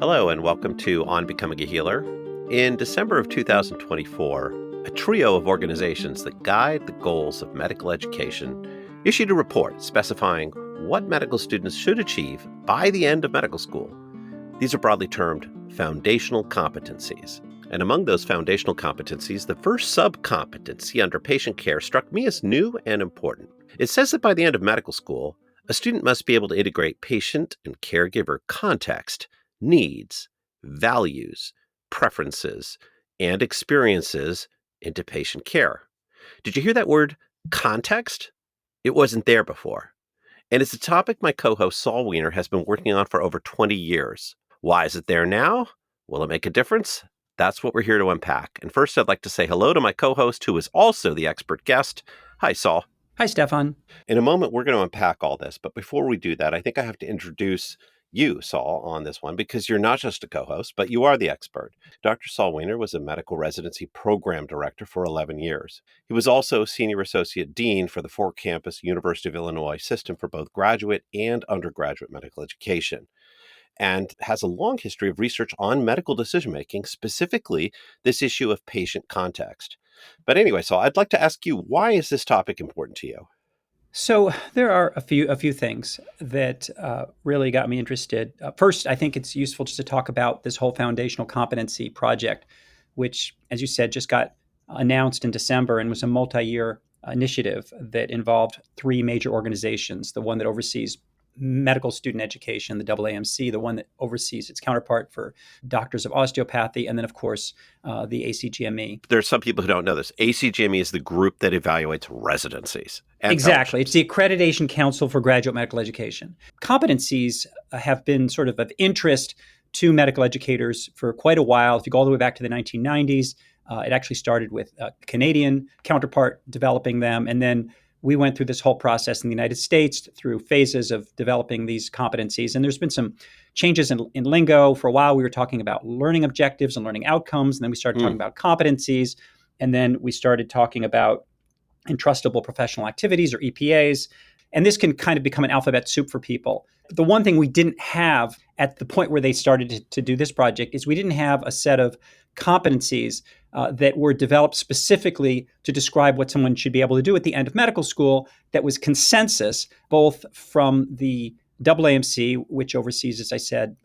Hello, and welcome to On Becoming a Healer. In December of 2024, a trio of organizations that guide the goals of medical education issued a report specifying what medical students should achieve by the end of medical school. These are broadly termed foundational competencies. And among those foundational competencies, the first sub-competency under patient care struck me as new and important. It says that by the end of medical school, a student must be able to integrate patient and caregiver context, needs, values, preferences, and experiences into patient care. Did you hear that word, context? It wasn't there before. And it's a topic my co-host Saul Weiner has been working on for over 20 years. Why is it there now? Will it make a difference? That's what we're here to unpack. And first, I'd like to say hello to my co-host, who is also the expert guest. Hi, Saul. Hi, Stefan. In a moment, we're going to unpack all this. But before we do that, I think I have to introduce you, Saul, on this one, because you're not just a co-host, but you are the expert. Dr. Saul Weiner was a medical residency program director for 11 years. He was also senior associate dean for the four-campus University of Illinois system for both graduate and undergraduate medical education, and has a long history of research on medical decision-making, specifically this issue of patient context. But anyway, Saul, I'd like to ask you, why is this topic important to you? So there are a few things that really got me interested. First, I think it's useful just to talk about this whole foundational competency project, which, as you said, just got announced in December and was a multi-year initiative that involved three major organizations: the one that oversees medical student education, the AAMC, the one that oversees its counterpart for doctors of osteopathy, and then, of course, the ACGME. There's some people who don't know this. ACGME is the group that evaluates residencies. Exactly. It's the Accreditation Council for Graduate Medical Education. Competencies have been sort of interest to medical educators for quite a while. If you go all the way back to the 1990s, it actually started with a Canadian counterpart developing them, and then we went through this whole process in the United States through phases of developing these competencies. And there's been some changes in lingo. For a while, we were talking about learning objectives and learning outcomes. And then we started talking about competencies. And then we started talking about entrustable professional activities, or EPAs. And this can kind of become an alphabet soup for people. But the one thing we didn't have at the point where they started to do this project is we didn't have a set of competencies that were developed specifically to describe what someone should be able to do at the end of medical school that was consensus, both from the AAMC, which oversees, as I said,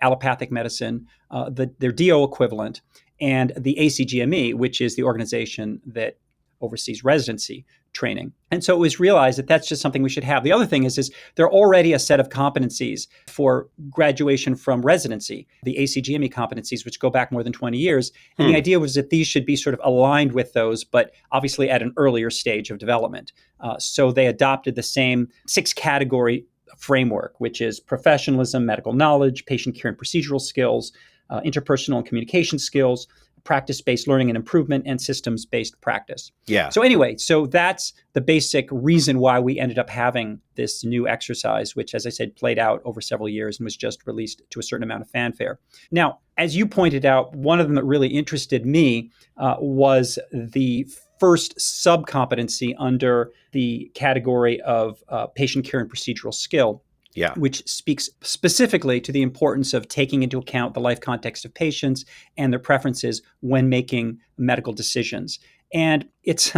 allopathic medicine, their DO equivalent, and the ACGME, which is the organization that oversees residency training. And so it was realized that that's just something we should have. The other thing is there are already a set of competencies for graduation from residency, the ACGME competencies, which go back more than 20 years. And the idea was that these should be sort of aligned with those, but obviously at an earlier stage of development. So they adopted the same 6-category framework, which is professionalism, medical knowledge, patient care and procedural skills, interpersonal and communication skills, practice-based learning and improvement, and systems-based practice. Yeah. So anyway, so that's the basic reason why we ended up having this new exercise, which, as I said, played out over several years and was just released to a certain amount of fanfare. Now, as you pointed out, one of them that really interested me was the first sub-competency under the category of patient care and procedural skill. Yeah. Which speaks specifically to the importance of taking into account the life context of patients and their preferences when making medical decisions. And it's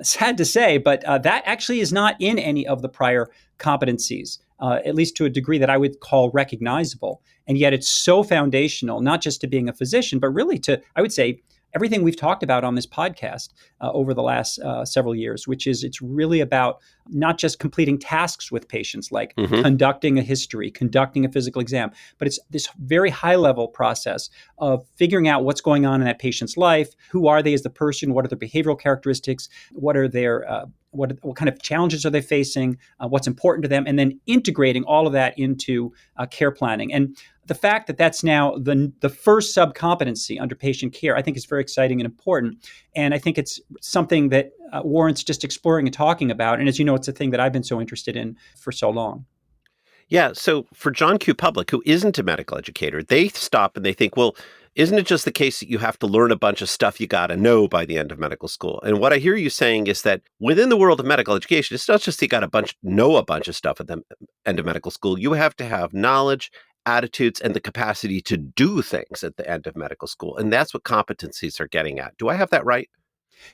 sad to say, but that actually is not in any of the prior competencies, at least to a degree that I would call recognizable. And yet it's so foundational, not just to being a physician, but really to, I would say, everything we've talked about on this podcast over the last several years, which is it's really about not just completing tasks with patients like conducting a history, conducting a physical exam, but it's this very high-level process of figuring out what's going on in that patient's life, who are they as the person, what are their behavioral characteristics, what are their what kind of challenges are they facing, what's important to them, and then integrating all of that into care planning. And the fact that that's now the first sub-competency under patient care, I think is very exciting and important. And I think it's something that warrants just exploring and talking about. And as you know, it's a thing that I've been so interested in for so long. Yeah. So for John Q. Public, who isn't a medical educator, they stop and they think, well, isn't it just the case that you have to learn a bunch of stuff you got to know by the end of medical school? And what I hear you saying is that within the world of medical education, it's not just you got know a bunch of stuff at the end of medical school. You have to have knowledge attitudes, and the capacity to do things at the end of medical school. And that's what competencies are getting at. Do I have that right?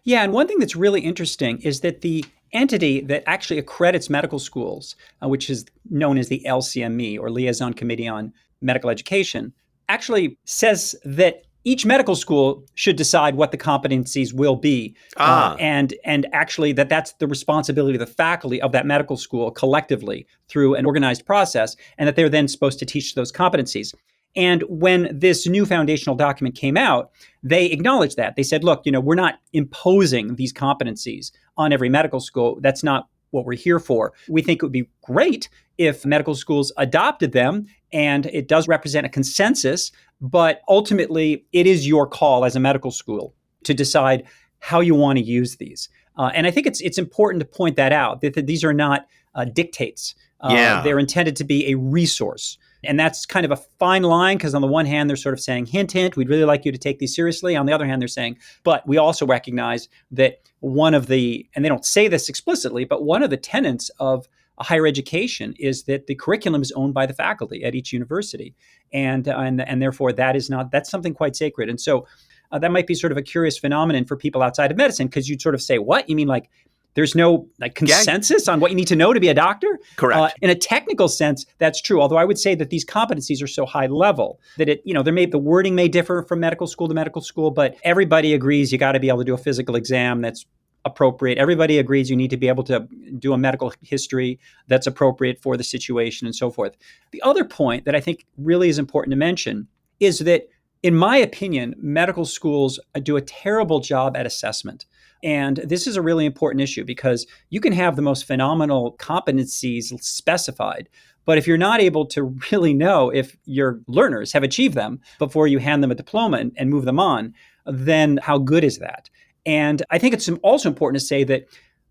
Yeah, and one thing that's really interesting is that the entity that actually accredits medical schools, which is known as the LCME or Liaison Committee on Medical Education, actually says that each medical school should decide what the competencies will be, Ah, and actually that's the responsibility of the faculty of that medical school collectively through an organized process, and that they're then supposed to teach those competencies. And when this new foundational document came out, they acknowledged that. They said, look, we're not imposing these competencies on every medical school. That's not what we're here for. We think it would be great if medical schools adopted them, and it does represent a consensus, but ultimately it is your call as a medical school to decide how you want to use these. And I think it's important to point that out, that these are not dictates. yeah. They're intended to be a resource. And that's kind of a fine line, because on the one hand, they're sort of saying, hint, hint, we'd really like you to take these seriously. On the other hand, they're saying, but we also recognize that one of the, and they don't say this explicitly, but one of the tenets of higher education is that the curriculum is owned by the faculty at each university. And therefore that's something quite sacred. And so that might be sort of a curious phenomenon for people outside of medicine, because you'd sort of say, what? You mean like there's no consensus on what you need to know to be a doctor? Correct. In a technical sense, that's true. Although I would say that these competencies are so high level that the wording may differ from medical school to medical school, but everybody agrees you got to be able to do a physical exam that's appropriate. Everybody agrees you need to be able to do a medical history that's appropriate for the situation and so forth. The other point that I think really is important to mention is that, in my opinion, medical schools do a terrible job at assessment. And this is a really important issue, because you can have the most phenomenal competencies specified, but if you're not able to really know if your learners have achieved them before you hand them a diploma and move them on, then how good is that? And I think it's also important to say that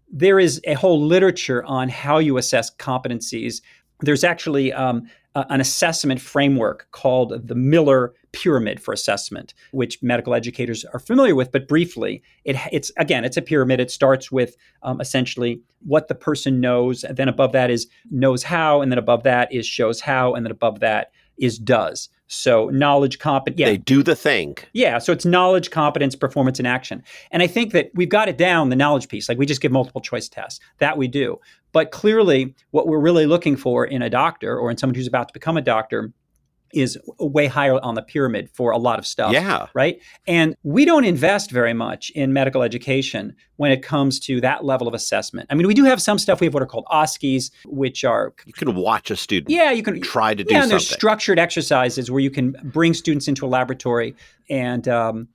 there is a whole literature on how you assess competencies. There's actually an assessment framework called the Miller Pyramid for assessment, which medical educators are familiar with. But briefly, it's a pyramid. It starts with essentially what the person knows. And then above that is knows how. And then above that is shows how. And then above that is does. So knowledge, competence. Yeah. They do the thing. Yeah. So it's knowledge, competence, performance, and action. And I think that we've got it down, the knowledge piece. Like, we just give multiple choice tests. That we do. But clearly, what we're really looking for in a doctor, or in someone who's about to become a doctor, is way higher on the pyramid for a lot of stuff. Yeah. Right. And we don't invest very much in medical education when it comes to that level of assessment. I mean, we do have some stuff. We have what are called OSCEs, which are... You can watch a student. Yeah, you can try to do and something. There's structured exercises where you can bring students into a laboratory, and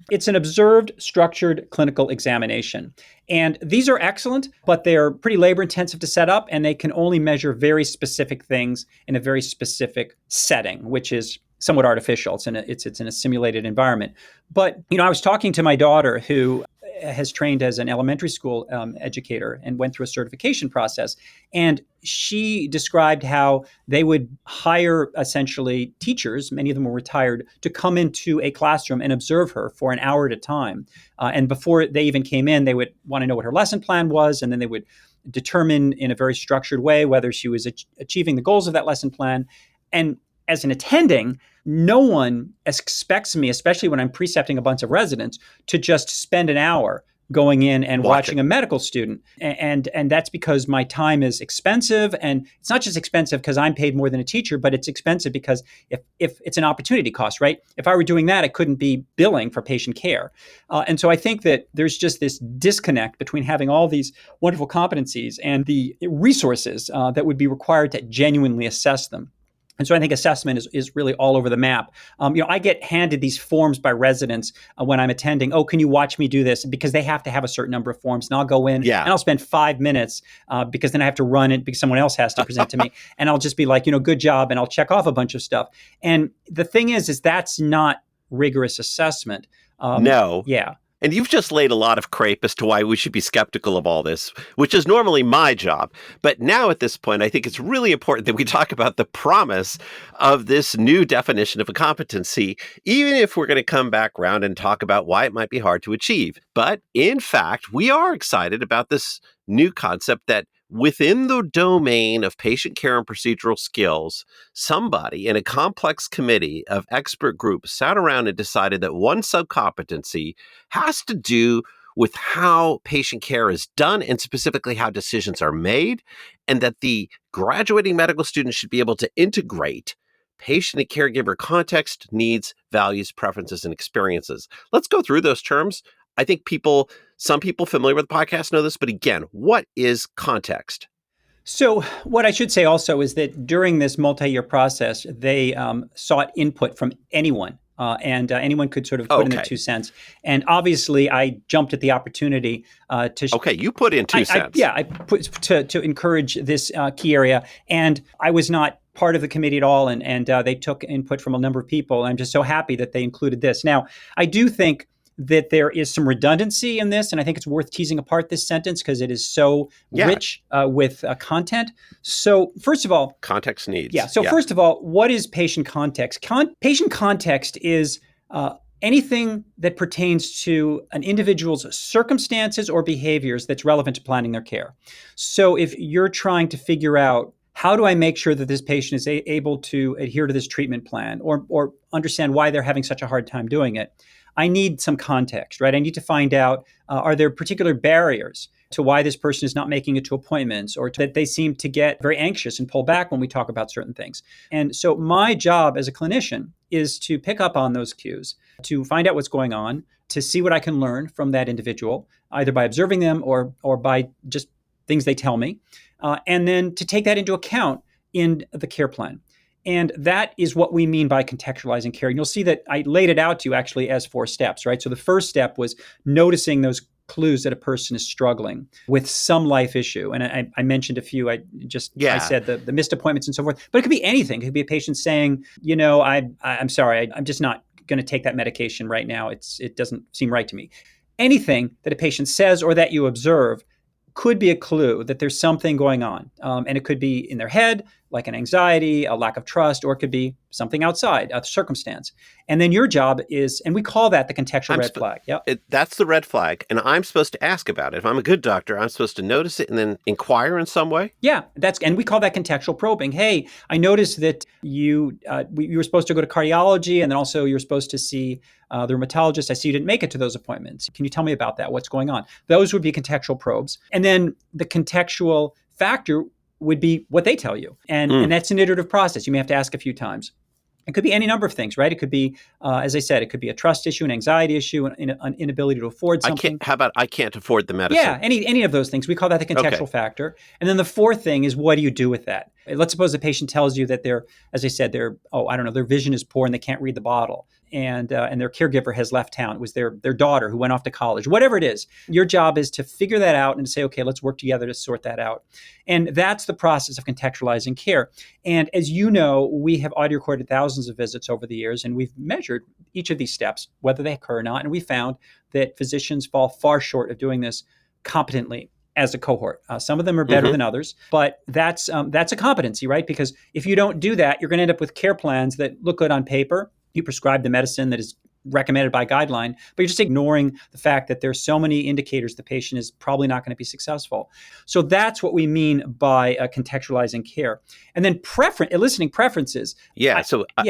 it's an observed, structured clinical examination. And these are excellent, but they're pretty labor intensive to set up, and they can only measure very specific things in a very specific setting, which is somewhat artificial. It's in a simulated environment. But I was talking to my daughter, who has trained as an elementary school educator and went through a certification process. And she described how they would hire essentially teachers, many of them were retired, to come into a classroom and observe her for an hour at a time. And before they even came in, they would want to know what her lesson plan was, and then they would determine in a very structured way whether she was achieving the goals of that lesson plan. And as an attending, no one expects me, especially when I'm precepting a bunch of residents, to just spend an hour going in and watching a medical student. And that's because my time is expensive. And it's not just expensive because I'm paid more than a teacher, but it's expensive because if it's an opportunity cost, right? If I were doing that, I couldn't be billing for patient care. And so I think that there's just this disconnect between having all these wonderful competencies and the resources that would be required to genuinely assess them. And so I think assessment is really all over the map. I get handed these forms by residents when I'm attending. Oh, can you watch me do this? Because they have to have a certain number of forms. And I'll go in and I'll spend 5 minutes because then I have to run it because someone else has to present to me. And I'll just be like, good job. And I'll check off a bunch of stuff. And the thing is that's not rigorous assessment. No. Yeah. And you've just laid a lot of crepe as to why we should be skeptical of all this, which is normally my job. But now at this point, I think it's really important that we talk about the promise of this new definition of a competency, even if we're going to come back around and talk about why it might be hard to achieve. But in fact, we are excited about this new concept that Within the domain of patient care and procedural skills, somebody in a complex committee of expert groups sat around and decided that one subcompetency has to do with how patient care is done and specifically how decisions are made, and that the graduating medical students should be able to integrate patient and caregiver context, needs, values, preferences, and experiences. Let's go through those terms. I think some people familiar with the podcast know this, but again, what is context? So, what I should say also is that during this multi-year process, they sought input from anyone, and anyone could sort of put in their 2 cents. And obviously, I jumped at the opportunity to. Okay, you put in 2 cents. I put to encourage this key area, and I was not part of the committee at all, and they took input from a number of people. I'm just so happy that they included this. Now, I do think that there is some redundancy in this, and I think it's worth teasing apart this sentence because it is so rich with content. So first of all, context needs. First of all, what is patient context? Patient context is anything that pertains to an individual's circumstances or behaviors that's relevant to planning their care. So if you're trying to figure out how do I make sure that this patient is able to adhere to this treatment plan or understand why they're having such a hard time doing it, I need some context, right? I need to find out, are there particular barriers to why this person is not making it to appointments or that they seem to get very anxious and pull back when we talk about certain things. And so my job as a clinician is to pick up on those cues, to find out what's going on, to see what I can learn from that individual, either by observing them or by just things they tell me, and then to take that into account in the care plan. And that is what we mean by contextualizing care. And you'll see that I laid it out to you actually as 4 steps, right? So the first step was noticing those clues that a person is struggling with some life issue. And I mentioned a few. I said the missed appointments and so forth. But it could be anything. It could be a patient saying, I'm sorry, I'm just not going to take that medication right now. It doesn't seem right to me. Anything that a patient says or that you observe could be a clue that there's something going on. And it could be in their head, like an anxiety, a lack of trust, or it could be something outside, a circumstance. And then your job is, and we call that the contextual red flag. Yep. That's the red flag. And I'm supposed to ask about it. If I'm a good doctor, I'm supposed to notice it and then inquire in some way? Yeah, and we call that contextual probing. Hey, I noticed that you were supposed to go to cardiology and then also you're supposed to see the rheumatologist. I see you didn't make it to those appointments. Can you tell me about that? What's going on? Those would be contextual probes. And then the contextual factor would be what they tell you. And that's an iterative process. You may have to ask a few times. It could be any number of things, right? It could be, as I said, it could be a trust issue, an anxiety issue, an inability to afford something. I can't afford the medicine? Yeah, any of those things. We call that the contextual factor. And then the fourth thing is, what do you do with that? Let's suppose a patient tells you that their vision is poor and they can't read the bottle. And their caregiver has left town. It was their daughter who went off to college. Whatever it is, your job is to figure that out and to say, okay, let's work together to sort that out. And that's the process of contextualizing care. And as you know, we have audio recorded thousands of visits over the years, and we've measured each of these steps, whether they occur or not. And we found that physicians fall far short of doing this competently as a cohort. Some of them are better than others, but that's a competency, right? Because if you don't do that, you're going to end up with care plans that look good on paper. You prescribe the medicine that is recommended by guideline, but you're just ignoring the fact that there's so many indicators the patient is probably not going to be successful. So that's what we mean by contextualizing care. And then eliciting preferences. Yeah, I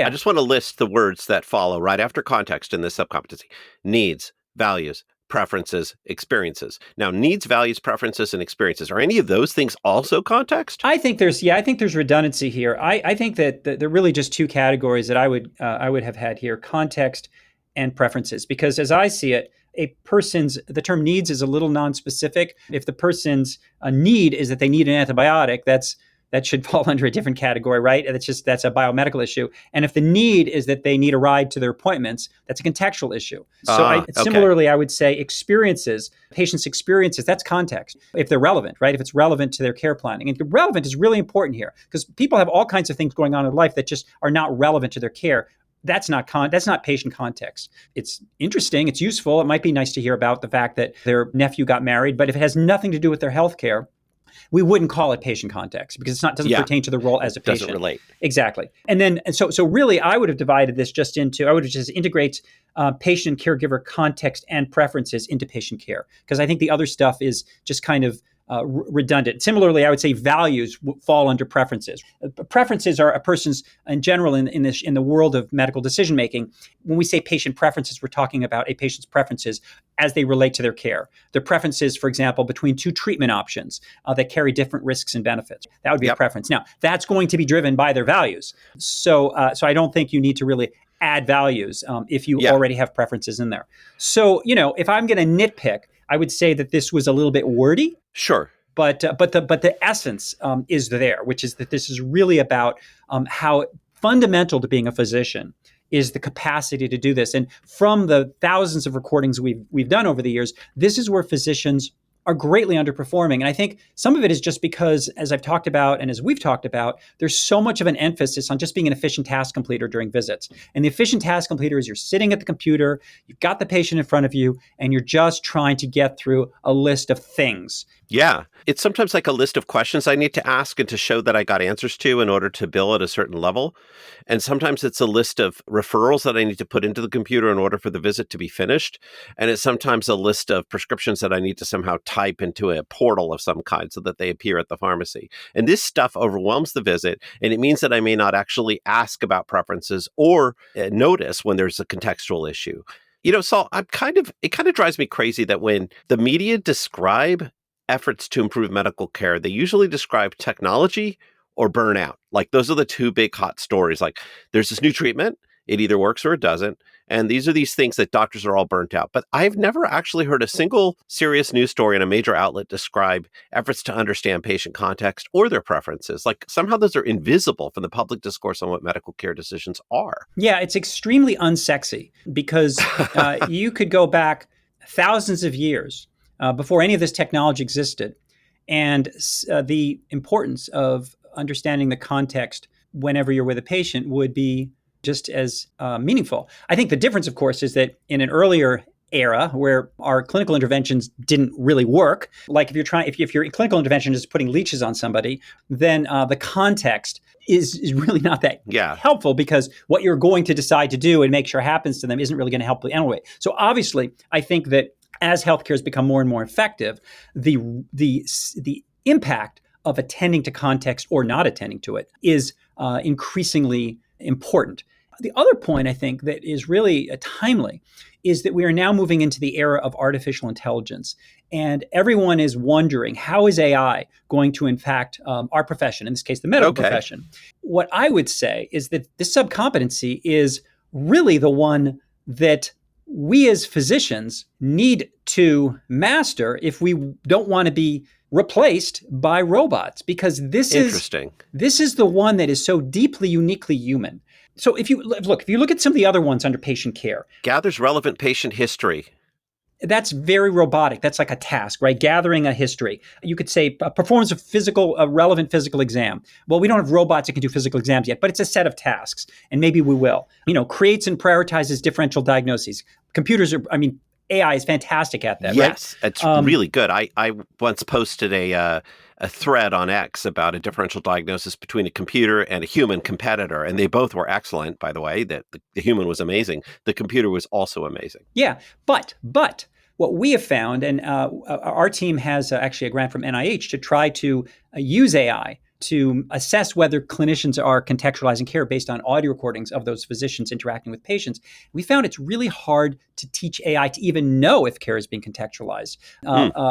just want to list the words that follow right after context in this subcompetency. Needs, values, preferences, experiences. Now, needs, values, preferences, and experiences. Are any of those things also context? I think there's redundancy here. I think that there are really just 2 categories that I would have had here: context and preferences. Because as I see it, the term needs is a little nonspecific. If the person's need is that they need an antibiotic, that should fall under a different category, right? That's a biomedical issue. And if the need is that they need a ride to their appointments, that's a contextual issue. So similarly, I would say patients' experiences, that's context. If they're relevant, right? If it's relevant to their care planning. And relevant is really important here because people have all kinds of things going on in life that just are not relevant to their care. That's not patient context. It's interesting. It's useful. It might be nice to hear about the fact that their nephew got married, but if it has nothing to do with their health care, we wouldn't call it patient context because it doesn't pertain to the role as a patient. Doesn't relate. Exactly. And then, so really, I would have divided this I would have just integrate patient and caregiver context and preferences into patient care because I think the other stuff is just kind of redundant. Similarly, I would say values fall under preferences. Preferences are a person's, in general, in the world of medical decision making. When we say patient preferences, we're talking about a patient's preferences as they relate to their care. Their preferences, for example, between two treatment options that carry different risks and benefits. That would be a preference. Now, that's going to be driven by their values. So I don't think you need to really add values if you already have preferences in there. So, if I'm going to nitpick, I would say that this was a little bit wordy. Sure. But the essence is there, which is that this is really about how fundamental to being a physician is the capacity to do this. And from the thousands of recordings we've done over the years, this is where physicians are greatly underperforming. And I think some of it is just because, as I've talked about and as we've talked about, there's so much of an emphasis on just being an efficient task completer during visits. And the efficient task completer is you're sitting at the computer, you've got the patient in front of you, and you're just trying to get through a list of things. Yeah. It's sometimes like a list of questions I need to ask and to show that I got answers to in order to bill at a certain level. And sometimes it's a list of referrals that I need to put into the computer in order for the visit to be finished. And it's sometimes a list of prescriptions that I need to somehow type into a portal of some kind so that they appear at the pharmacy. And this stuff overwhelms the visit. And it means that I may not actually ask about preferences or notice when there's a contextual issue. Saul, it kind of drives me crazy that when the media describe efforts to improve medical care, they usually describe technology or burnout. Like those are the two big hot stories. Like there's this new treatment, it either works or it doesn't. And these are these things that doctors are all burnt out. But I've never actually heard a single serious news story in a major outlet describe efforts to understand patient context or their preferences. Like somehow those are invisible from the public discourse on what medical care decisions are. Yeah, it's extremely unsexy because you could go back thousands of years before any of this technology existed. And the importance of understanding the context whenever you're with a patient would be just as meaningful. I think the difference, of course, is that in an earlier era where our clinical interventions didn't really work, like if your clinical intervention is putting leeches on somebody, then the context is really not that helpful, because what you're going to decide to do and make sure happens to them isn't really going to help anyway. So obviously, I think that as healthcare has become more and more effective, the impact of attending to context or not attending to it is increasingly important. The other point I think that is really timely is that we are now moving into the era of artificial intelligence. And everyone is wondering, how is AI going to impact our profession, in this case, the medical profession? What I would say is that this subcompetency is really the one that we as physicians need to master if we don't want to be replaced by robots, because this is the one that is so deeply, uniquely human. So if you look at some of the other ones under patient care, gathers relevant patient history. That's very robotic. That's like a task, right? Gathering a history. You could say performs a relevant physical exam. Well, we don't have robots that can do physical exams yet, but it's a set of tasks, and maybe we will. Creates and prioritizes differential diagnoses. AI is fantastic at that, right? Yes, it's really good. I once posted a thread on X about a differential diagnosis between a computer and a human competitor, and they both were excellent, by the way. That the human was amazing. The computer was also amazing. Yeah, but what we have found, and our team has actually a grant from NIH to try to use AI to assess whether clinicians are contextualizing care based on audio recordings of those physicians interacting with patients. We found it's really hard to teach AI to even know if care is being contextualized,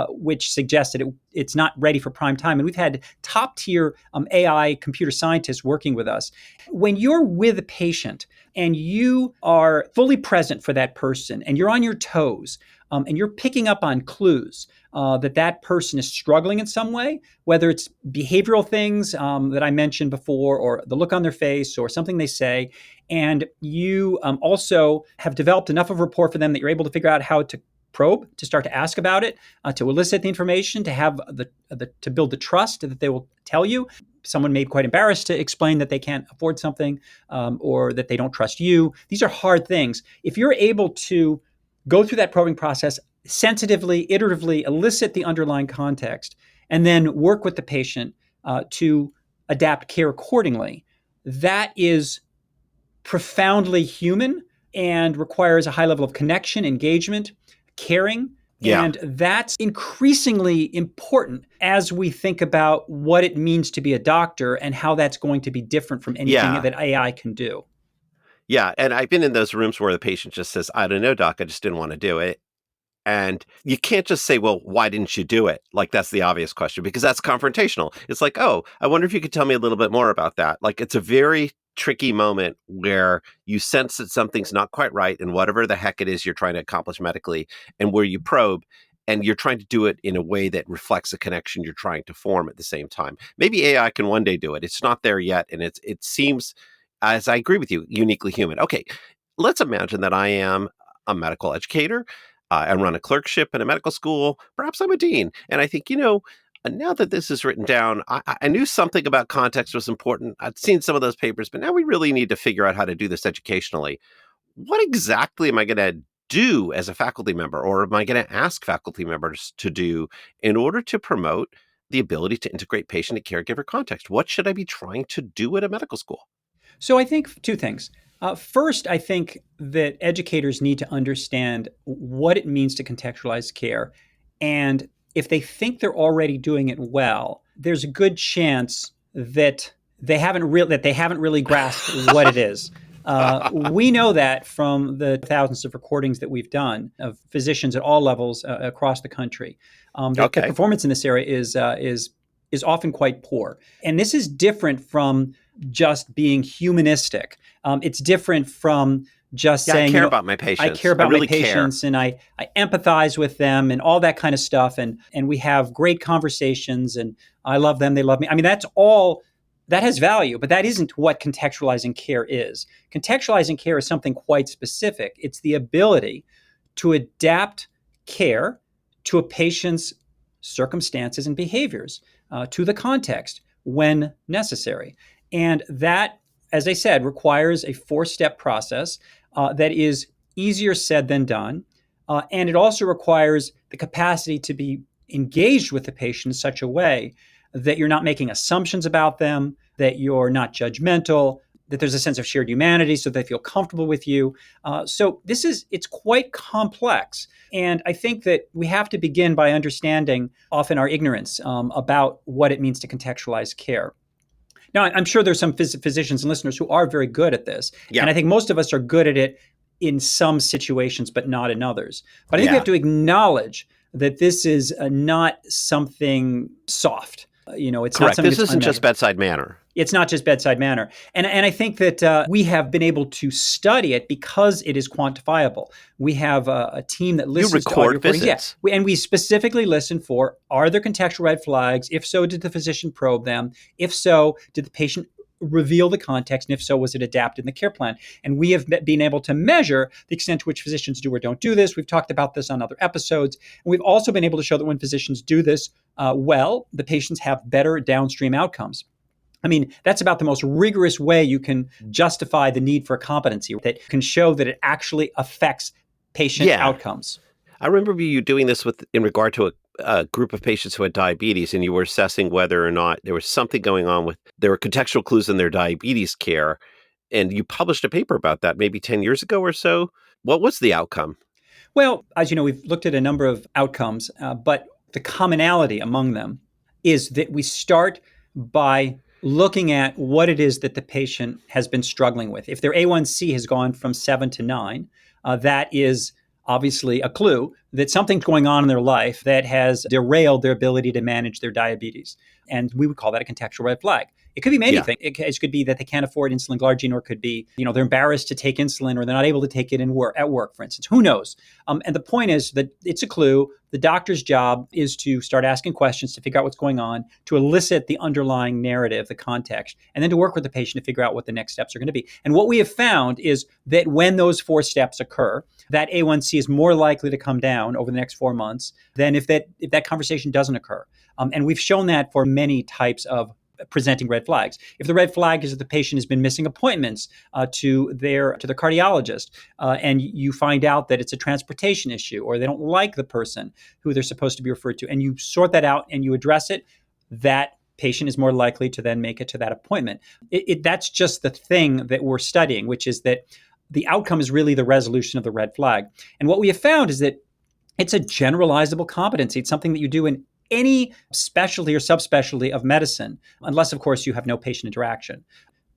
which suggests that it's not ready for prime time. And we've had top-tier AI computer scientists working with us. When you're with a patient and you are fully present for that person and you're on your toes, and you're picking up on clues that person is struggling in some way, whether it's behavioral things that I mentioned before, or the look on their face, or something they say, and you also have developed enough of a rapport for them that you're able to figure out how to probe, to start to ask about it, to elicit the information, to have to build the trust that they will tell you. Someone may be quite embarrassed to explain that they can't afford something, or that they don't trust you. These are hard things. If you're able to go through that probing process sensitively, iteratively, elicit the underlying context, and then work with the patient to adapt care accordingly, that is profoundly human and requires a high level of connection, engagement, caring, Yeah. And that's increasingly important as we think about what it means to be a doctor and how that's going to be different from anything Yeah. that AI can do. Yeah. And I've been in those rooms where the patient just says, I don't know, doc, I just didn't want to do it. And you can't just say, well, why didn't you do it? Like, that's the obvious question because that's confrontational. It's like, oh, I wonder if you could tell me a little bit more about that. Like, it's a very tricky moment where you sense that something's not quite right and whatever the heck it is you're trying to accomplish medically, and where you probe and you're trying to do it in a way that reflects the connection you're trying to form at the same time. Maybe AI can one day do it. It's not there yet. And it seems, as I agree with you, uniquely human. Okay, let's imagine that I am a medical educator. I run a clerkship in a medical school. Perhaps I'm a dean. And I think, now that this is written down, I knew something about context was important. I'd seen some of those papers, but now we really need to figure out how to do this educationally. What exactly am I going to do as a faculty member, or am I going to ask faculty members to do in order to promote the ability to integrate patient and caregiver context? What should I be trying to do at a medical school? So I think two things. First, I think that educators need to understand what it means to contextualize care. And if they think they're already doing it well, there's a good chance that they haven't really grasped what it is. We know that from the thousands of recordings that we've done of physicians at all levels across the country, that the Okay. performance in this area is often quite poor. And this is different from just being humanistic. It's different from just Yeah, I saying, care about my I patients. care about really my patients and I empathize with them and all that kind of stuff. And we have great conversations and I love them, they love me. I mean, that's all that has value, but that isn't what contextualizing care is. Contextualizing care is something quite specific. It's the ability to adapt care to a patient's circumstances and behaviors, to the context when necessary. And that, as I said, requires a four-step process that is easier said than done. And it also requires the capacity to be engaged with the patient in such a way that you're not making assumptions about them, that you're not judgmental, that there's a sense of shared humanity so they feel comfortable with you. So it's quite complex. And I think that we have to begin by understanding often our ignorance about what it means to contextualize care. Now, I'm sure there's some physicians and listeners who are very good at this. Yeah. And I think most of us are good at it in some situations, but not in others. But I think we Yeah. have to acknowledge that this is not something soft. It's not Correct. something This that's isn't just unmeasured. bedside manner. It's not just bedside manner. And I think that we have been able to study it because it is quantifiable. We have a team that You listens to audio record recordings. visits. Yeah. And we specifically listen for, are there contextual red flags? If so, did the physician probe them? If so, did the patient reveal the context? And if so, was it adapted in the care plan? And we have been able to measure the extent to which physicians do or don't do this. We've talked about this on other episodes. And we've also been able to show that when physicians do this well, the patients have better downstream outcomes. I mean, that's about the most rigorous way you can justify the need for a competency that can show that it actually affects patient Yeah. outcomes. I remember you doing this in regard to a group of patients who had diabetes, and you were assessing whether or not there was something going on there were contextual clues in their diabetes care. And you published a paper about that maybe 10 years ago or so. What was the outcome? Well, as you know, we've looked at a number of outcomes, but the commonality among them is that we start by looking at what it is that the patient has been struggling with. If their A1C has gone from 7 to 9, that is obviously a clue that something's going on in their life that has derailed their ability to manage their diabetes. And we would call that a contextual red flag. It could be anything. It could be that they can't afford insulin glargine, or it could be, they're embarrassed to take insulin, or they're not able to take it at work, for instance. Who knows? And the point is that it's a clue. The doctor's job is to start asking questions to figure out what's going on, to elicit the underlying narrative, the context, and then to work with the patient to figure out what the next steps are going to be. And what we have found is that when those four steps occur, that A1C is more likely to come down over the next 4 months than if that conversation doesn't occur. And we've shown that for many types of presenting red flags. If the red flag is that the patient has been missing appointments to their cardiologist, and you find out that it's a transportation issue, or they don't like the person who they're supposed to be referred to, and you sort that out and you address it, that patient is more likely to then make it to that appointment. That's just the thing that we're studying, which is that the outcome is really the resolution of the red flag. And what we have found is that It's a generalizable competency. It's something that you do in any specialty or subspecialty of medicine, unless, of course, you have no patient interaction.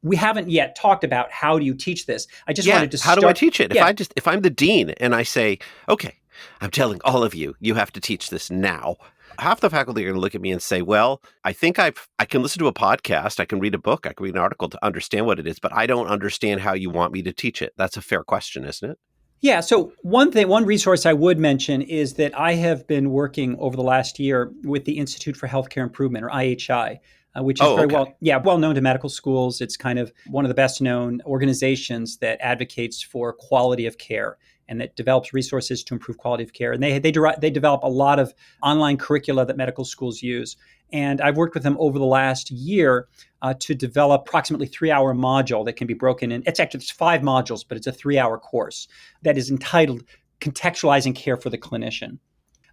We haven't yet talked about how do you teach this. I just Yeah. wanted to How do I start. teach it? Yeah, If I'm the dean and I say, okay, I'm telling all of you, you have to teach this now. Half the faculty are going to look at me and say, well, I can listen to a podcast, I can read a book, I can read an article to understand what it is, but I don't understand how you want me to teach it. That's a fair question, isn't it? Yeah. So one resource I would mention is that I have been working over the last year with the Institute for Healthcare Improvement, or IHI, which is Oh, very okay. well known to medical schools. It's kind of one of the best known organizations that advocates for quality of care and that develops resources to improve quality of care. And they develop a lot of online curricula that medical schools use. And I've worked with them over the last year to develop approximately 3-hour module that can be broken in. It's 5 modules, but it's a 3-hour course that is entitled Contextualizing Care for the Clinician.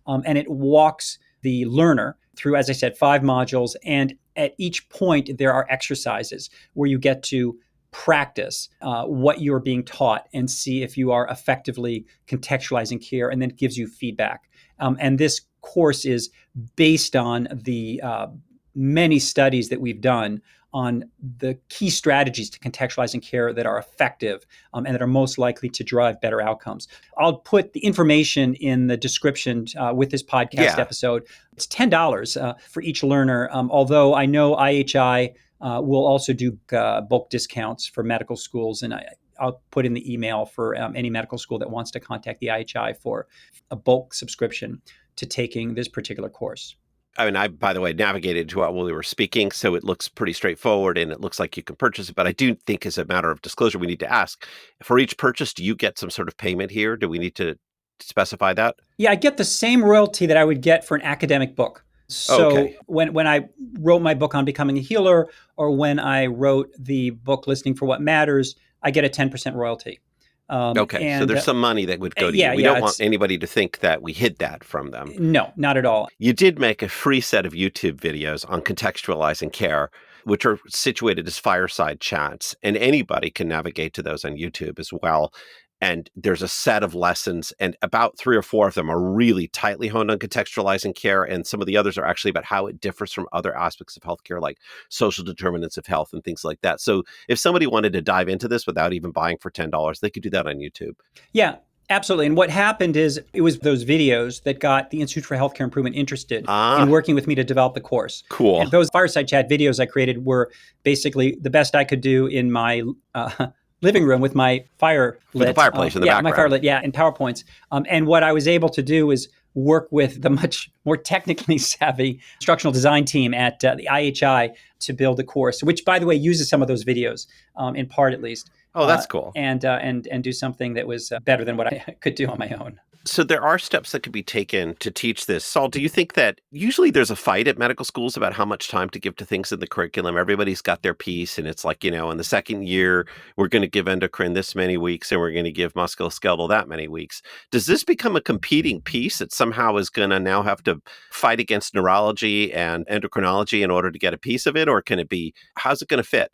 And it walks the learner through, as I said, 5 modules. And at each point, there are exercises where you get to practice what you're being taught and see if you are effectively contextualizing care, and then it gives you feedback. And this course is based on the many studies that we've done on the key strategies to contextualizing care that are effective and that are most likely to drive better outcomes. I'll put the information in the description with this podcast Yeah. episode. It's $10 for each learner, although I know IHI will also do bulk discounts for medical schools, and I'll put in the email for any medical school that wants to contact the IHI for a bulk subscription to taking this particular course. I mean, I, by the way, navigated to it while we were speaking, so it looks pretty straightforward and it looks like you can purchase it. But I do think, as a matter of disclosure, we need to ask for each purchase, do you get some sort of payment here? Do we need to specify that? Yeah, I get the same royalty that I would get for an academic book. Oh, So okay. when I wrote my book on becoming a healer, or when I wrote the book Listening for What Matters, I get a 10% royalty. Okay. So And there's some money that would go to you. yeah, We yeah, don't want it's anybody to think that we hid that from them. no, not at all. You did make a free set of YouTube videos on contextualizing care, which are situated as fireside chats, and anybody can navigate to those on YouTube as well. And there's a set of lessons, and about 3 or 4 of them are really tightly honed on contextualizing care, and some of the others are actually about how it differs from other aspects of healthcare, like social determinants of health and things like that. So if somebody wanted to dive into this without even buying for $10, they could do that on YouTube. Yeah, absolutely. And what happened is it was those videos that got the Institute for Healthcare Improvement interested in Ah, working with me to develop the course. cool. And those fireside chat videos I created were basically the best I could do in my living room with my fire With the lit. fireplace in the Yeah, my fire background. lit. Yeah, in PowerPoints. And what I was able to do is work with the much more technically savvy instructional design team at the IHI to build a course, which, by the way, uses some of those videos in part, at least, Oh, that's cool. and do something that was better than what I could do on my own. So there are steps that could be taken to teach this. Saul, do you think that usually there's a fight at medical schools about how much time to give to things in the curriculum? Everybody's got their piece, and it's like, in the second year, we're going to give endocrine this many weeks, and we're going to give musculoskeletal that many weeks. Does this become a competing piece that somehow is going to now have to fight against neurology and endocrinology in order to get a piece of it? Or can it be, how's it going to fit?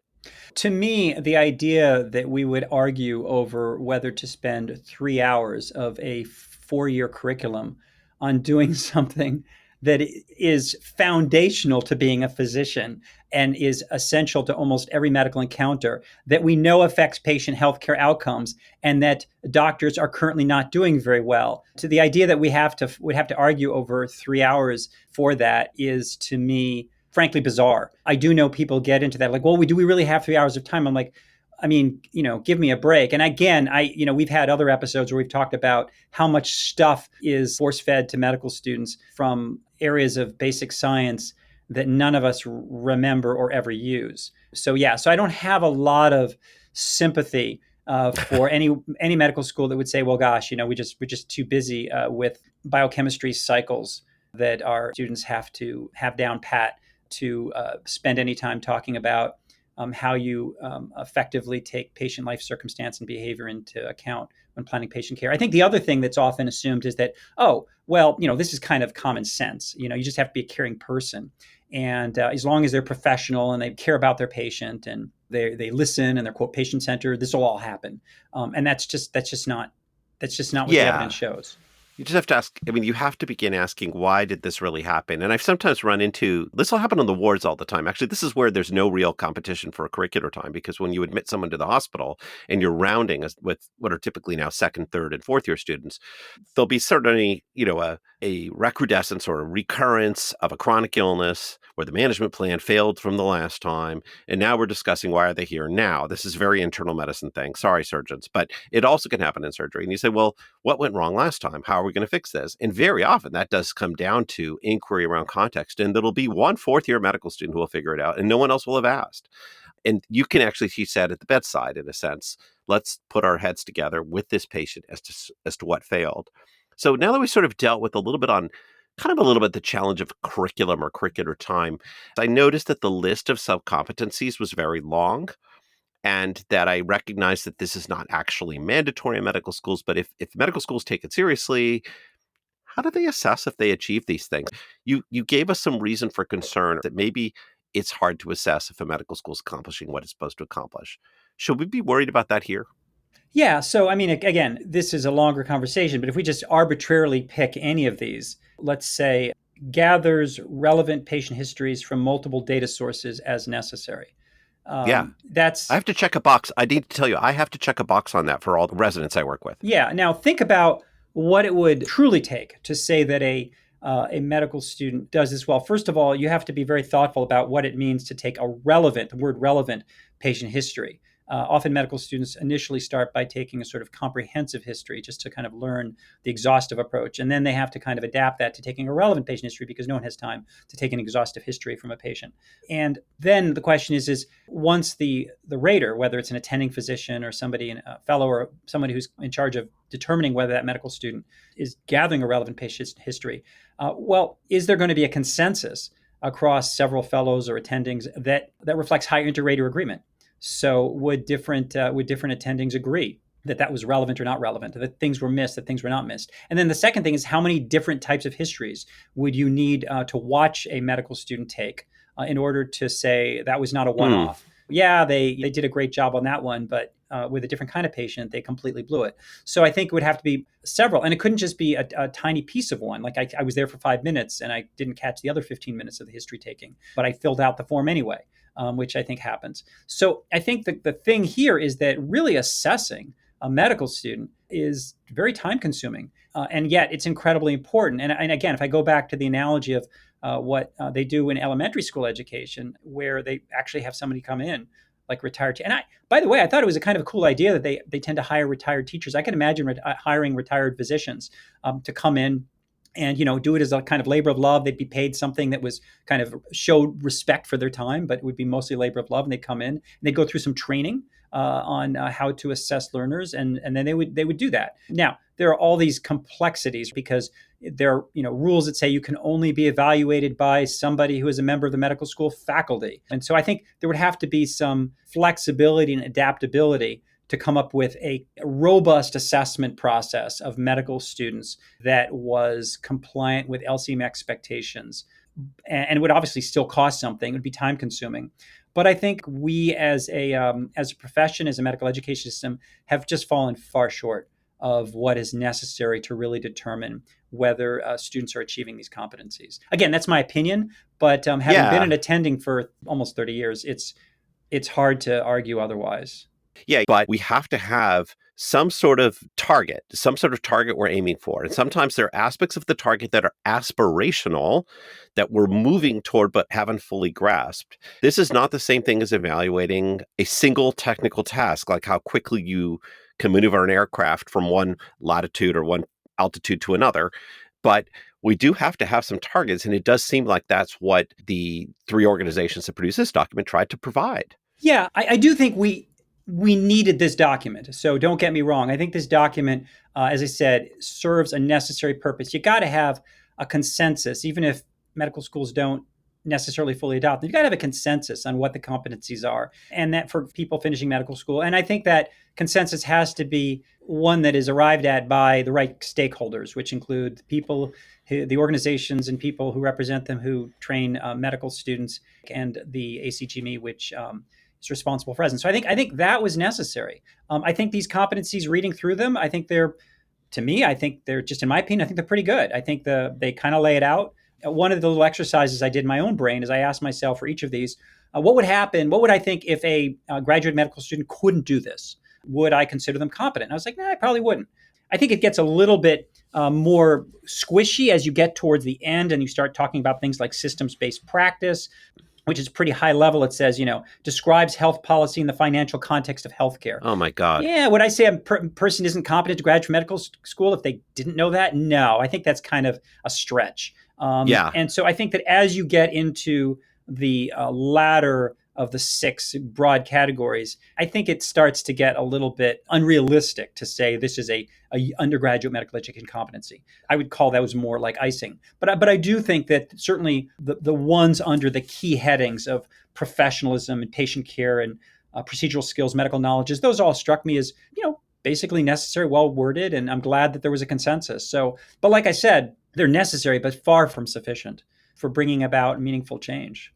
To me, the idea that we would argue over whether to spend 3 hours of a 4-year curriculum on doing something that is foundational to being a physician and is essential to almost every medical encounter that we know affects patient healthcare outcomes and that doctors are currently not doing very well. To the idea that would have to argue over 3 hours for that is, to me, frankly bizarre. I do know people get into that, like, well, do we really have 3 hours of time? I'm like, I mean, give me a break. And again, we've had other episodes where we've talked about how much stuff is force fed to medical students from areas of basic science that none of us remember or ever use. So yeah, so I don't have a lot of sympathy for any medical school that would say, well, gosh, we're just too busy with biochemistry cycles that our students have to have down pat to spend any time talking about how you effectively take patient life circumstance and behavior into account when planning patient care. I think the other thing that's often assumed is that, oh, well, this is kind of common sense. You just have to be a caring person. And as long as they're professional and they care about their patient and they listen and they're, quote, patient centered, this will all happen. And that's just not what the Yeah. evidence shows. You just have to ask, I mean, you have to begin asking, why did this really happen? And I've sometimes run into this will happen on the wards all the time. Actually, this is where there's no real competition for a curricular time, because when you admit someone to the hospital and you're rounding with what are typically now second, third, and fourth year students, there'll be certainly, a recrudescence or a recurrence of a chronic illness where the management plan failed from the last time. And now we're discussing, why are they here now? This is a very internal medicine thing. Sorry, surgeons. But it also can happen in surgery. And you say, well, what went wrong last time? How are we going to fix this? And very often that does come down to inquiry around context. And there'll be one fourth year medical student who will figure it out, and no one else will have asked. And you can actually teach that at the bedside, in a sense. Let's put our heads together with this patient as to what failed. So now that we sort of dealt with a little bit on kind of a little bit the challenge of curriculum or curricular time, I noticed that the list of sub-competencies was very long, and that I recognize that this is not actually mandatory in medical schools. But if medical schools take it seriously, how do they assess if they achieve these things? You gave us some reason for concern that maybe it's hard to assess if a medical school is accomplishing what it's supposed to accomplish. Should we be worried about that here? Yeah. So, I mean, again, this is a longer conversation, but if we just arbitrarily pick any of these, let's say gathers relevant patient histories from multiple data sources as necessary. Yeah. I That's, have to check a box. I need to tell you, I have to check a box on that for all the residents I work with. yeah. Now, think about what it would truly take to say that a medical student does this well. First of all, you have to be very thoughtful about what it means to take the word relevant patient history. Often medical students initially start by taking a sort of comprehensive history just to kind of learn the exhaustive approach. And then they have to kind of adapt that to taking a relevant patient history because no one has time to take an exhaustive history from a patient. And then the question is once the rater, whether it's an attending physician or somebody, a fellow or somebody who's in charge of determining whether that medical student is gathering a relevant patient history, is there going to be a consensus across several fellows or attendings that reflects high inter-rater agreement? So would different attendings agree that that was relevant or not relevant, that things were missed, that things were not missed? And then the second thing is, how many different types of histories would you need to watch a medical student take in order to say that was not a Hmm. one-off? Yeah, they did a great job on that one, but with a different kind of patient, they completely blew it. So I think it would have to be several, and it couldn't just be a tiny piece of one. Like I was there for 5 minutes and I didn't catch the other 15 minutes of the history taking, but I filled out the form anyway, which I think happens. So I think the thing here is that really assessing a medical student is very time consuming, and yet it's incredibly important. And again, if I go back to the analogy of what they do in elementary school education, where they actually have somebody come in like retired. And by the way, I thought it was a kind of a cool idea that they tend to hire retired teachers. I can imagine hiring retired physicians to come in and do it as a kind of labor of love. They'd be paid something that was kind of showed respect for their time, but it would be mostly labor of love. And they'd come in and they'd go through some training on how to assess learners, and then they would do that. Now there are all these complexities because there are rules that say you can only be evaluated by somebody who is a member of the medical school faculty, and so I think there would have to be some flexibility and adaptability to come up with a robust assessment process of medical students that was compliant with LCM expectations, and would obviously still cost something. It would be time consuming. But I think we, as a profession, as a medical education system, have just fallen far short of what is necessary to really determine whether students are achieving these competencies. Again, that's my opinion, but having been an Yeah. attending for almost 30 years, it's hard to argue otherwise. Yeah, but we have to have some sort of target we're aiming for. And sometimes there are aspects of the target that are aspirational that we're moving toward but haven't fully grasped. This is not the same thing as evaluating a single technical task, like how quickly you can maneuver an aircraft from one latitude or one altitude to another. But we do have to have some targets. And it does seem like that's what the three organizations that produce this document tried to provide. Yeah, I do think we needed this document. So don't get me wrong. I think this document, as I said, serves a necessary purpose. You got to have a consensus, even if medical schools don't necessarily fully adopt them. You got to have a consensus on what the competencies are, and that for people finishing medical school. And I think that consensus has to be one that is arrived at by the right stakeholders, which include people, the organizations and people who represent them, who train medical students, and the ACGME, which is responsible for residents. So I think that was necessary. I think these competencies, reading through them, I think they're to me, I think they're just, in my opinion, I think they're pretty good. I think they kind of lay it out. One of the little exercises I did in my own brain is I asked myself for each of these, what would happen? What would I think if a graduate medical student couldn't do this? Would I consider them competent? And I was like, nah, I probably wouldn't. I think it gets a little bit more squishy as you get towards the end and you start talking about things like systems-based practice, which is pretty high level. It says, describes health policy in the financial context of healthcare. Oh my God. Yeah, would I say a person isn't competent to graduate medical school if they didn't know that? No, I think that's kind of a stretch. Yeah. And so I think that as you get into the latter of the 6 broad categories, I think it starts to get a little bit unrealistic to say this is a undergraduate medical education competency. I would call those more like icing. But I do think that certainly the ones under the key headings of professionalism and patient care and procedural skills, medical knowledges, those all struck me as, basically necessary, well worded, and I'm glad that there was a consensus. So, but like I said, they're necessary, but far from sufficient for bringing about meaningful change.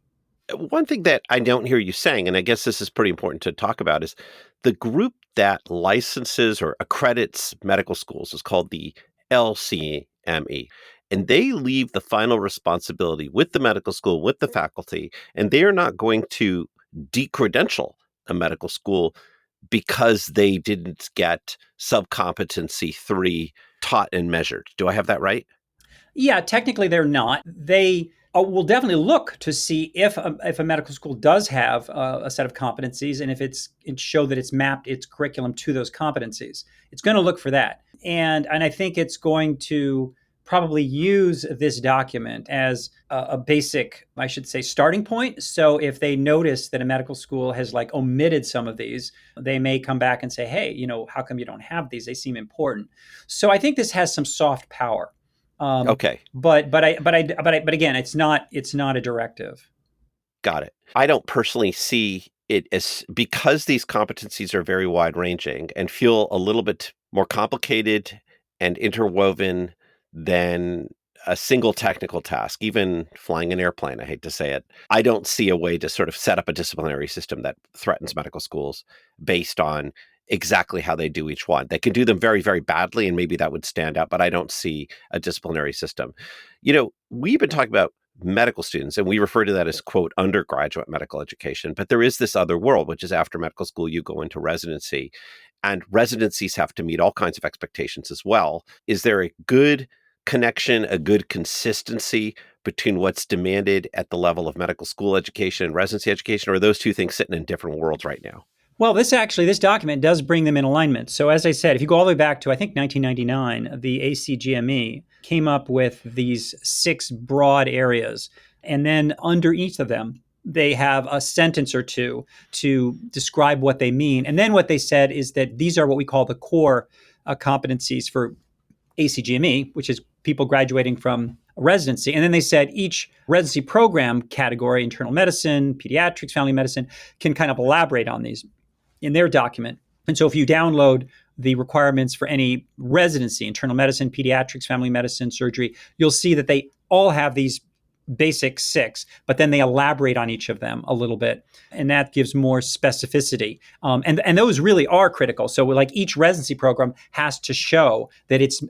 One thing that I don't hear you saying, and I guess this is pretty important to talk about, is the group that licenses or accredits medical schools is called the LCME. And they leave the final responsibility with the medical school, with the faculty, and they are not going to decredential a medical school because they didn't get subcompetency 3 taught and measured. Do I have that right? Yeah, technically they're not. They will definitely look to see if a medical school does have a set of competencies and if it show that it's mapped its curriculum to those competencies. It's going to look for that. And I think it's going to probably use this document as a basic, I should say, starting point. So if they notice that a medical school has omitted some of these, they may come back and say, hey, how come you don't have these? They seem important. So I think this has some soft power. Okay. But again, it's not a directive. Got it. I don't personally see it as, because these competencies are very wide ranging and feel a little bit more complicated and interwoven than a single technical task, even flying an airplane. I hate to say it. I don't see a way to sort of set up a disciplinary system that threatens medical schools based on exactly how they do each one. They can do them very, very badly, and maybe that would stand out, but I don't see a disciplinary system. We've been talking about medical students, and we refer to that as, quote, undergraduate medical education, but there is this other world, which is after medical school, you go into residency, and residencies have to meet all kinds of expectations as well. Is there a good connection, a good consistency between what's demanded at the level of medical school education and residency education, or are those two things sitting in different worlds right now? Well, this document does bring them in alignment. So as I said, if you go all the way back to, I think, 1999, the ACGME came up with these 6 broad areas. And then under each of them, they have a sentence or two to describe what they mean. And then what they said is that these are what we call the core competencies for ACGME, which is people graduating from a residency. And then they said each residency program category, internal medicine, pediatrics, family medicine, can kind of elaborate on these in their document. And so if you download the requirements for any residency, internal medicine, pediatrics, family medicine, surgery, you'll see that they all have these basic 6, but then they elaborate on each of them a little bit, and that gives more specificity. And those really are critical. So each residency program has to show that it's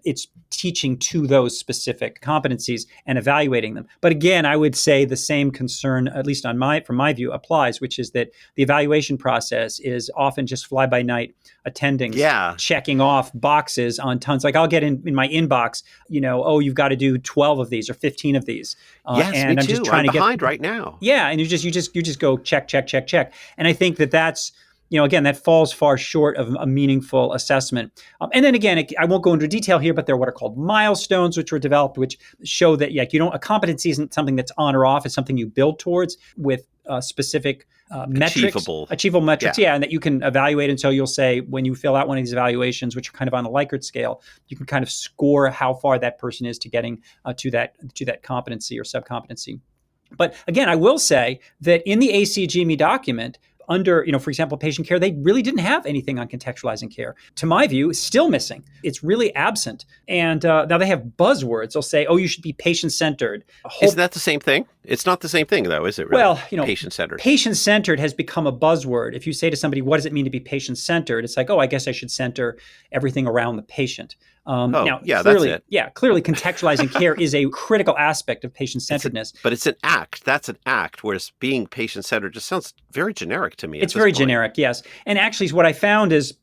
teaching to those specific competencies and evaluating them. But again, I would say the same concern, at least from my view, applies, which is that the evaluation process is often just fly-by-night attendings, checking off boxes on tons. I'll get in my inbox, you've got to do 12 of these or 15 of these. Yes, and me I'm too. just trying I'm to behind right now. Yeah, and you just go check. And I think that's, again, that falls far short of a meaningful assessment. And then again, I won't go into detail here, but there are what are called milestones, which were developed, which show that a competency isn't something that's on or off. It's something you build towards with specific metrics, achievable metrics. Yeah, and that you can evaluate. And so you'll say, when you fill out one of these evaluations, which are kind of on a Likert scale, you can kind of score how far that person is to getting to that competency or subcompetency. But again, I will say that in the ACGME document, under, for example, patient care, they really didn't have anything on contextualizing care. To my view, it's still missing. It's really absent. And now they have buzzwords. They'll say, you should be patient-centered. Isn't that the same thing? It's not the same thing, though, is it really? Well, Patient-centered. patient-centered has become a buzzword. If you say to somebody, what does it mean to be patient-centered? It's like, oh, I guess I should center everything around the patient. Oh, Now, yeah, that's clearly, it. clearly contextualizing care is a critical aspect of patient-centeredness. But it's an act. That's an act, whereas being patient-centered just sounds very generic to me at It's this very point. generic, yes. And actually, what I found is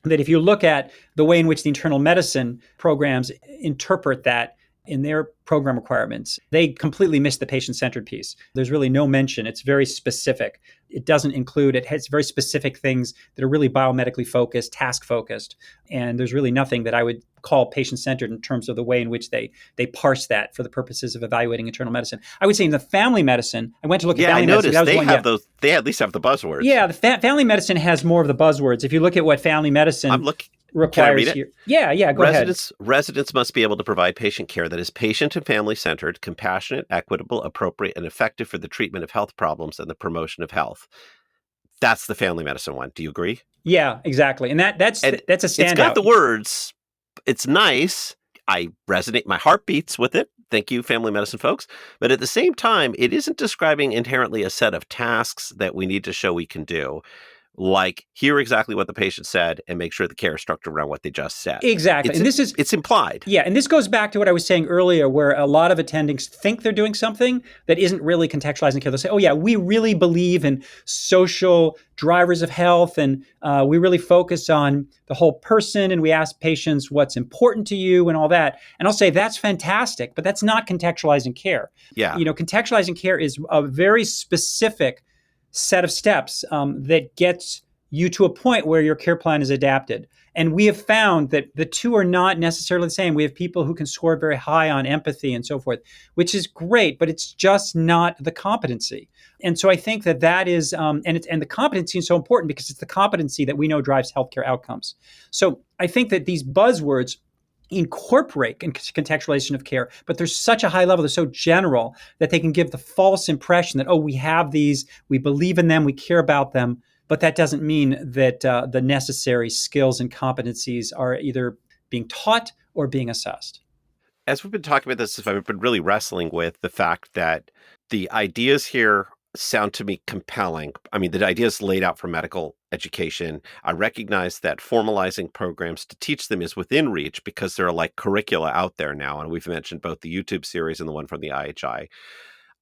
that if you look at the way in which the internal medicine programs interpret that in their program requirements, they completely miss the patient-centered piece. There's really no mention. It's very specific. It doesn't include, it has very specific things that are really biomedically focused, task focused. And there's really nothing that I would call patient-centered in terms of the way in which they parse that for the purposes of evaluating internal medicine. I would say in the family medicine, I went to look at Yeah, I family medicine. noticed they have those. They at least have the buzzwords. Yeah, the family medicine has more of the buzzwords. If you look at what family medicine I'm looking. Can I requires read it? here. Yeah, go ahead. Residents must be able to provide patient care that is patient and family-centered, compassionate, equitable, appropriate, and effective for the treatment of health problems and the promotion of health. That's the family medicine one. Do you agree? Yeah, exactly. And that's And a standout. it's got the words. It's nice. I resonate. My heart beats with it. Thank you, family medicine folks. But at the same time, it isn't describing inherently a set of tasks that we need to show we can do. Like, hear exactly what the patient said and make sure the care is structured around what they just said. Exactly. And it's implied. Yeah, and this goes back to what I was saying earlier, where a lot of attendings think they're doing something that isn't really contextualizing care. They'll say, oh yeah, we really believe in social drivers of health, and we really focus on the whole person, and we ask patients what's important to you and all that. And I'll say, that's fantastic, but that's not contextualizing care. Yeah. Contextualizing care is a very specific set of steps that gets you to a point where your care plan is adapted. And we have found that the two are not necessarily the same. We have people who can score very high on empathy and so forth, which is great, but it's just not the competency. And so I think that is, and the competency is so important because it's the competency that we know drives healthcare outcomes. So I think that these buzzwords incorporate contextualization of care, but they're such a high level, they're so general that they can give the false impression that, oh, we have these, we believe in them, we care about them, but that doesn't mean that the necessary skills and competencies are either being taught or being assessed. As we've been talking about this, I've been really wrestling with the fact that the ideas here sound to me compelling. I mean, the ideas laid out for medical education. I recognize that formalizing programs to teach them is within reach because there are like curricula out there now. And we've mentioned both the YouTube series and the one from the IHI.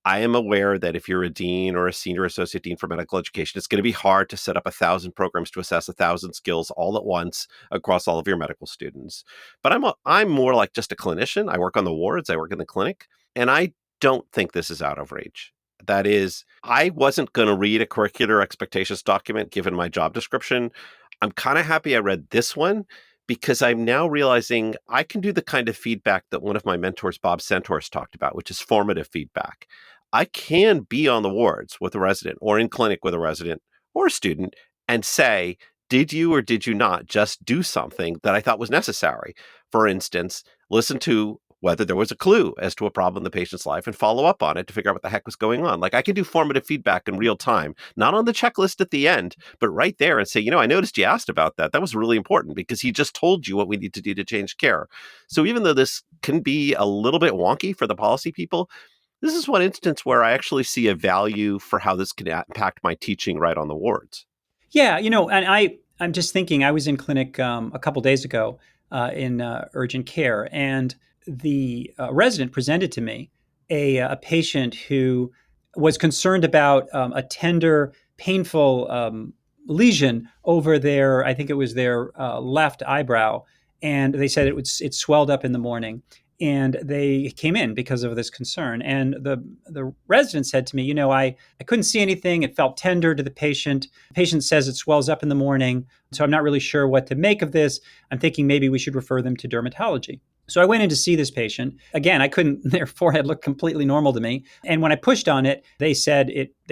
I am aware that if you're a dean or a senior associate dean for medical education, it's going to be hard to set up 1,000 programs to assess 1,000 skills all at once across all of your medical students. But I'm more like just a clinician. I work on the wards. I work in the clinic. And I don't think this is out of reach. That is, I wasn't going to read a curricular expectations document given my job description. I'm kind of happy I read this one because I'm now realizing I can do the kind of feedback that one of my mentors, Bob Centaur's, talked about, which is formative feedback. I can be on the wards with a resident or in clinic with a resident or a student and say, did you or did you not just do something that I thought was necessary? For instance, listen to whether there was a clue as to a problem in the patient's life and follow up on it to figure out what the heck was going on. Like, I can do formative feedback in real time, not on the checklist at the end, but right there and say, I noticed you asked about that. That was really important because he just told you what we need to do to change care. So even though this can be a little bit wonky for the policy people, this is one instance where I actually see a value for how this can impact my teaching right on the wards. Yeah, and I'm just thinking, I was in clinic a couple days ago in urgent care, and the resident presented to me a patient who was concerned about a tender, painful lesion over their, I think it was their left eyebrow, and they said it swelled up in the morning. And they came in because of this concern. And the resident said to me, I couldn't see anything. It felt tender to the patient. The patient says it swells up in the morning. So I'm not really sure what to make of this. I'm thinking maybe we should refer them to dermatology. So I went in to see this patient. Again, their forehead looked completely normal to me. And when I pushed on it, they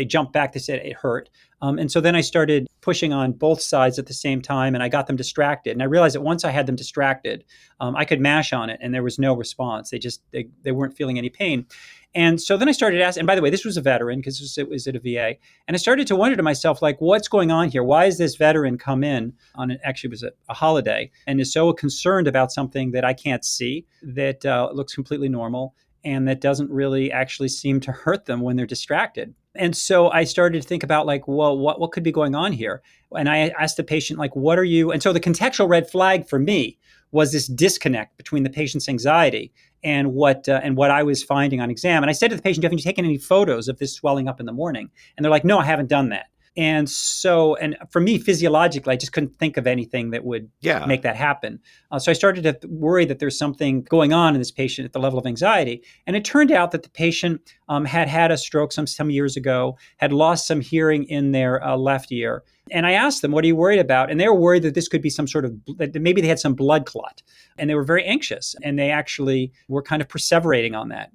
jumped back. They said it hurt. And so then I started pushing on both sides at the same time, and I got them distracted. And I realized that once I had them distracted, I could mash on it, and there was no response. They weren't feeling any pain. And so then I started asking, and by the way, this was a veteran because it was at a VA. And I started to wonder to myself, like, what's going on here? Why is this veteran come in on actually it was a holiday and is so concerned about something that I can't see that looks completely normal? and that doesn't really actually seem to hurt them when they're distracted. And so I started to think about like, well, what could be going on here? And I asked the patient, like, what are you? And so the contextual red flag for me was this disconnect between the patient's anxiety and what I was finding on exam. And I said to the patient, have you taken any photos of this swelling up in the morning? And they're like, no, I haven't done that. And so, and for me, physiologically, I just couldn't think of anything that would Yeah. make that happen. So I started to worry that there's something going on in this patient at the level of anxiety. And it turned out that the patient had had a stroke some years ago, had lost some hearing in their left ear. And I asked them, what are you worried about? And they were worried that this could be some sort of, that maybe they had some blood clot. And they were very anxious. And they actually were kind of perseverating on that.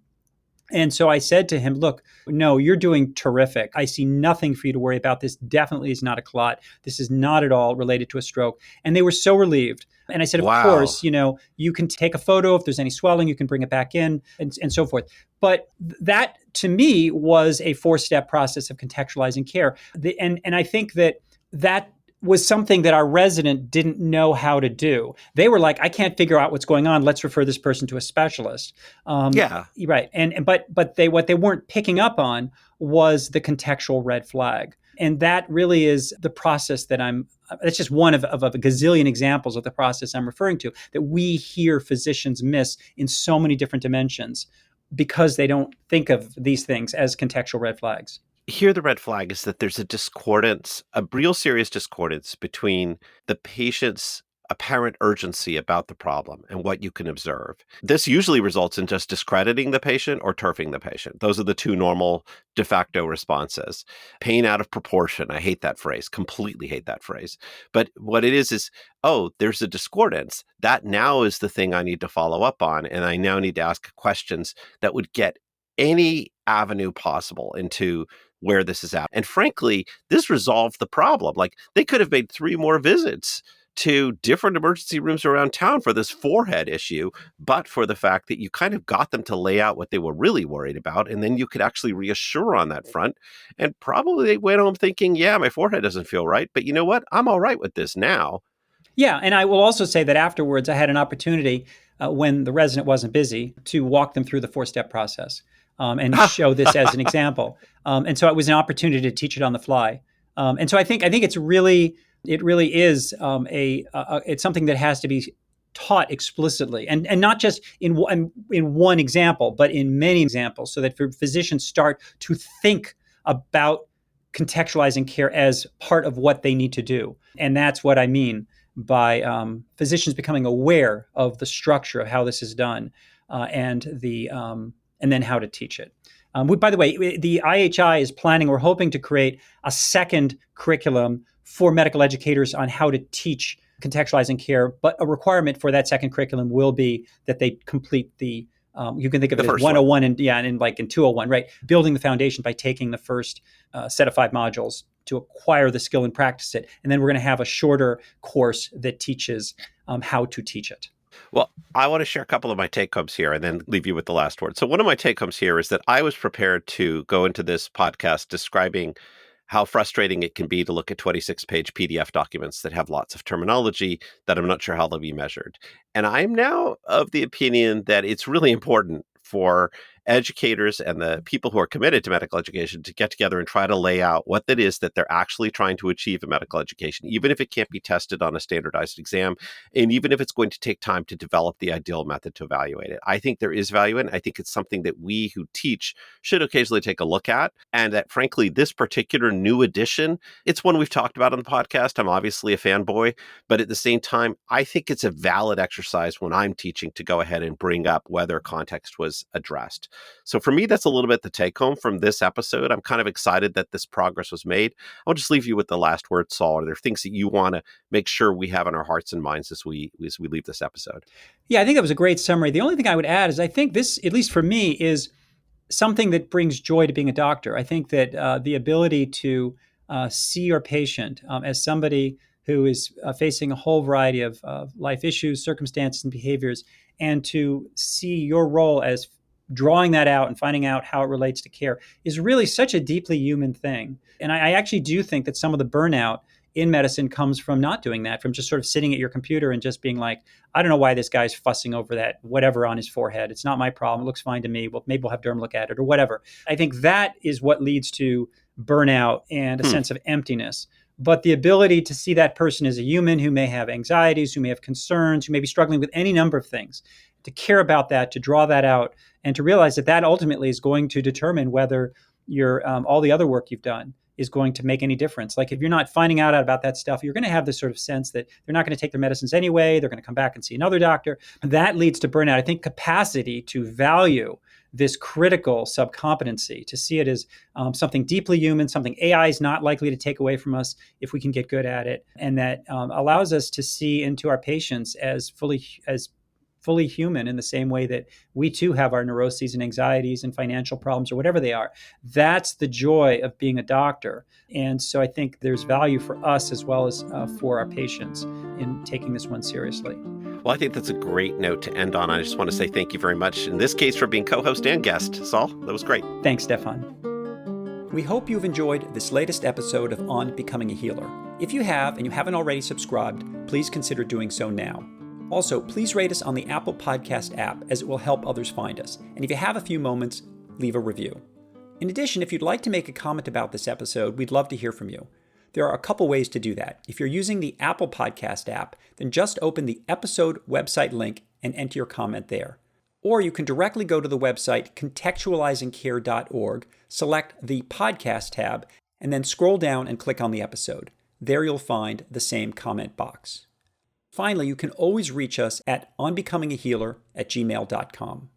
And so I said to him, look, no, you're doing terrific. I see nothing for you to worry about. This definitely is not a clot. This is not at all related to a stroke. And they were so relieved. And I said, of Wow. course, you can take a photo. If there's any swelling, you can bring it back in and so forth. But that, to me, was a 4-step process of contextualizing care. And I think that was something that our resident didn't know how to do. They were like, I can't figure out what's going on. Let's refer this person to a specialist. Yeah. Right. But what they weren't picking up on was the contextual red flag. And that really is the process that's just one of a gazillion examples of the process I'm referring to, that we hear physicians miss in so many different dimensions because they don't think of these things as contextual red flags. Here, the red flag is that there's a real serious discordance between the patient's apparent urgency about the problem and what you can observe. This usually results in just discrediting the patient or turfing the patient. Those are the two normal de facto responses. Pain out of proportion. I hate that phrase, completely hate that phrase. But what it is, oh, there's a discordance. That now is the thing I need to follow up on. And I now need to ask questions that would get any avenue possible into where this is at. And frankly, this resolved the problem. Like, they could have made 3 more visits to different emergency rooms around town for this forehead issue, but for the fact that you kind of got them to lay out what they were really worried about. And then you could actually reassure on that front. And probably they went home thinking, yeah, my forehead doesn't feel right, but you know what? I'm all right with this now. Yeah. And I will also say that afterwards, I had an opportunity when the resident wasn't busy to walk them through the 4-step process. And show this as an example. And so it was an opportunity to teach it on the fly. And so I think it really is it's something that has to be taught explicitly, and not just in one example, but in many examples, so that physicians start to think about contextualizing care as part of what they need to do. And that's what I mean by physicians becoming aware of the structure of how this is done, and then how to teach it. By the way, the IHI is planning, we're hoping to create a second curriculum for medical educators on how to teach contextualizing care, but a requirement for that second curriculum will be that they complete you can think of it as 101 and in 201, right? Building the foundation by taking the first set of 5 modules to acquire the skill and practice it. And then we're going to have a shorter course that teaches how to teach it. Well, I want to share a couple of my take-homes here and then leave you with the last word. So one of my take-homes here is that I was prepared to go into this podcast describing how frustrating it can be to look at 26-page PDF documents that have lots of terminology that I'm not sure how they'll be measured. And I'm now of the opinion that it's really important for educators and the people who are committed to medical education to get together and try to lay out what that is that they're actually trying to achieve in medical education, even if it can't be tested on a standardized exam, and even if it's going to take time to develop the ideal method to evaluate it. I think there is value in it. I think it's something that we who teach should occasionally take a look at, and that frankly, this particular new edition, it's one we've talked about on the podcast. I'm obviously a fanboy, but at the same time, I think it's a valid exercise when I'm teaching to go ahead and bring up whether context was addressed. So for me, that's a little bit the take home from this episode. I'm kind of excited that this progress was made. I'll just leave you with the last word, Saul. Are there things that you want to make sure we have in our hearts and minds as we leave this episode? Yeah, I think that was a great summary. The only thing I would add is I think this, at least for me, is something that brings joy to being a doctor. I think that the ability to see your patient as somebody who is facing a whole variety of life issues, circumstances, and behaviors, and to see your role as drawing that out and finding out how it relates to care is really such a deeply human thing. And I actually do think that some of the burnout in medicine comes from not doing that, from just sort of sitting at your computer and just being like, I don't know why this guy's fussing over that whatever on his forehead. It's not my problem. It looks fine to me. Well, maybe we'll have Derm look at it or whatever. I think that is what leads to burnout and a sense of emptiness. But the ability to see that person as a human who may have anxieties, who may have concerns, who may be struggling with any number of things, to care about that, to draw that out, and to realize that that ultimately is going to determine whether your all the other work you've done is going to make any difference. Like if you're not finding out about that stuff, you're going to have this sort of sense that they're not going to take their medicines anyway. They're going to come back and see another doctor. That leads to burnout. I think capacity to value this critical subcompetency, to see it as something deeply human, something AI is not likely to take away from us if we can get good at it, and that allows us to see into our patients as fully human in the same way that we too have our neuroses and anxieties and financial problems or whatever they are. That's the joy of being a doctor. And so I think there's value for us as well as for our patients in taking this one seriously. Well, I think that's a great note to end on. I just want to say thank you very much, in this case, for being co-host and guest. Saul, that was great. Thanks, Stefan. We hope you've enjoyed this latest episode of On Becoming a Healer. If you have and you haven't already subscribed, please consider doing so now. Also, please rate us on the Apple Podcast app, as it will help others find us. And if you have a few moments, leave a review. In addition, if you'd like to make a comment about this episode, we'd love to hear from you. There are a couple ways to do that. If you're using the Apple Podcast app, then just open the episode website link and enter your comment there. Or you can directly go to the website contextualizingcare.org, select the podcast tab, and then scroll down and click on the episode. There you'll find the same comment box. Finally, you can always reach us at onbecomingahealer@gmail.com.